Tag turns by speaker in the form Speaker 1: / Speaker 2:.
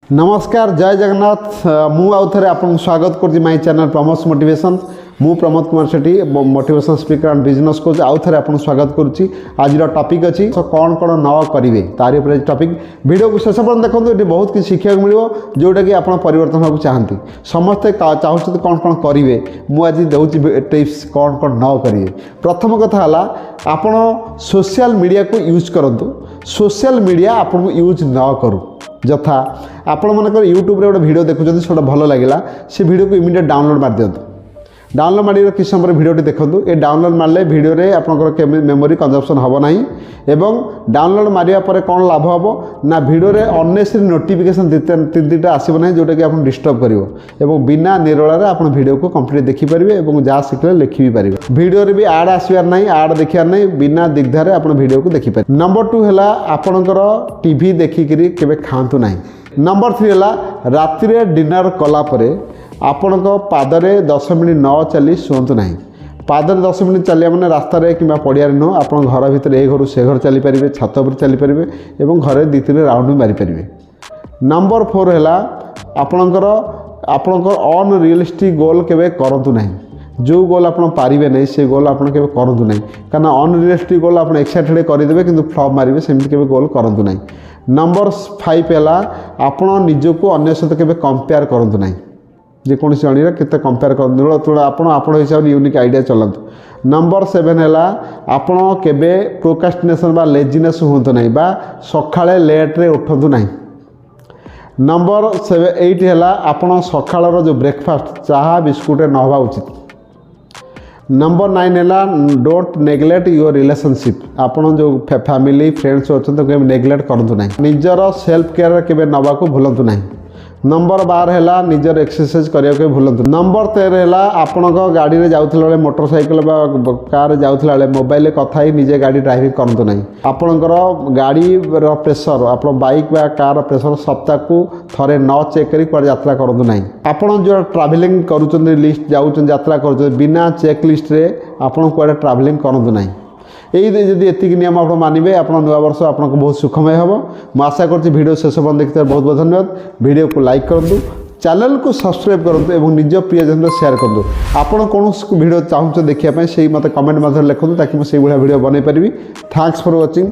Speaker 1: नमस्कार जय जगन्नाथ मु आउ थे आपन स्वागत कर माय चैनल प्रमोद मोटिवेशन मु Pramod Kumar Shetty motivation speaker and business coach आउ थे आपन स्वागत करुच्ची आज टॉपिक अच्छी तो कौन कौन न करेंगे तारी पर टॉपिक वीडियो को शेष पर्यटन देखो ये बहुत किसी शिक्षा मिलो जोटा कि आप परिवर्तन होगा चाहती समस्ते चाहते कौन कौन करेंगे मुझे दूसरी टिप्स कौन कौन न करेंगे। प्रथम कथा है आपड़ सोशल मीडिया को यूज करूँ सोशल मीडिया आपको यूज न करूँ यथा आपण मनकर यूट्यूब रे गोटे वीडियो देखुं से भल लगे से वीडियो को इमिडिएट डाउनलोड मार दिंतु डाउनलोड मार किस समय वीडियोटी देखूँ ये डाउनलोड मारे वीडियो रे आपंकर मेमोरी कंजप्शन हम ना एवं डाउनलोड मारिया पर कौन लाभ हम ना वीडियो रे अननेसेसरी नोटिफिकेशन तीन तीनटा आसब ना जोटा कि आपको डिस्टर्ब कर बिना निरोल आप वीडियो को कंप्लीट देखिपारे और जहाँ शिखले लिखि भी पारे वीडियो रे भी आड आसबार ना आड देखार ना बिना दिग्धारे आप वीडियो को देखिपारे। नंबर 2 है आपणकर टीवी देखिक केवे खातु ना। नंबर 3 है राति डिनर कलापर आपण पादरे 10 मिनिट न चली शुंतु ना पादरे 10 मिनिट चलिया मैंने रास्तार कि पड़िया नुह आप घर भितर ए घर से घर चली पारे छात पर चली पारे और घरे 2-3 राउंड भी मारी पारे। नंबर 4 है आपणकर अनरियलिस्टिक गोल केवे करंतु ना जो गोल आप पारे नहीं से गोल आप करूँ ना कहीं अनरियलिस्टिक गोल आप एक्साइटेड करदे कि फ्लॉप मारे सेमती केवे गोल करूँ ना। नंबर 5 है आपण निजक अन्य सहित केवे कंपेयर करूँ ना जेकोसी जन के कंपेयर कर आप हिसाब से यूनिक आइडिया चलतु। नंबर 7 है आपण केवे प्रोकास्टिनेशन बा लेजिनेस हूँ ना बा सकाळे लेट्रे उठतु ना। नंबर 8 है आपण सकाळर जो ब्रेकफास्ट चाहा बिस्कुट न हवा उचित। नंबर 9 है डोंट नेग्लेक्ट योर रिलेशनशिप आपन जो फैमिली फ्रेंड्स अच्छा नेग्लेक्ट करूँ ना निजर सेल्फ केयर के नवा को भूलु ना। नंबर 12 है निजर एक्सरसाइज करने को भूलु। नंबर 13 है आपण गाड़ी में जाऊला मोटरसाइकिल कार जाऊला मोबाइल कथा ही निजे गाड़ी ड्राइविंग करूँ ना आपणकर गाड़ी प्रेसर आप बाइक बा कार प्रेसर सप्ताह को थे न चेक कर यात्रा करूँ ना आपड़ जो ट्रावेलिंग करूँ लिस्ट जाऊँ यात्रा कर बिना चेक लिस्ट रे आपड़ कड़े ट्रावेलिंग करूँ ना यही एतिक नियम आप मानवे आप नुआ वर्ष आपको बहुत सुखमय हम मुझे आशा करती वीडियो शेष पर्यटन देखते बहुत बहुत धन्यवाद। वीडियो को लाइक करूँ चैनल को सब्सक्राइब करूँ और निज प्रियजन शेयर करूँ आपड़ कौन वीडियो चाहूँ देखापी से मत कमेंट मध्य लिखूँ ताकि मुझे वीडियो बनई पारि। Thanks for watching.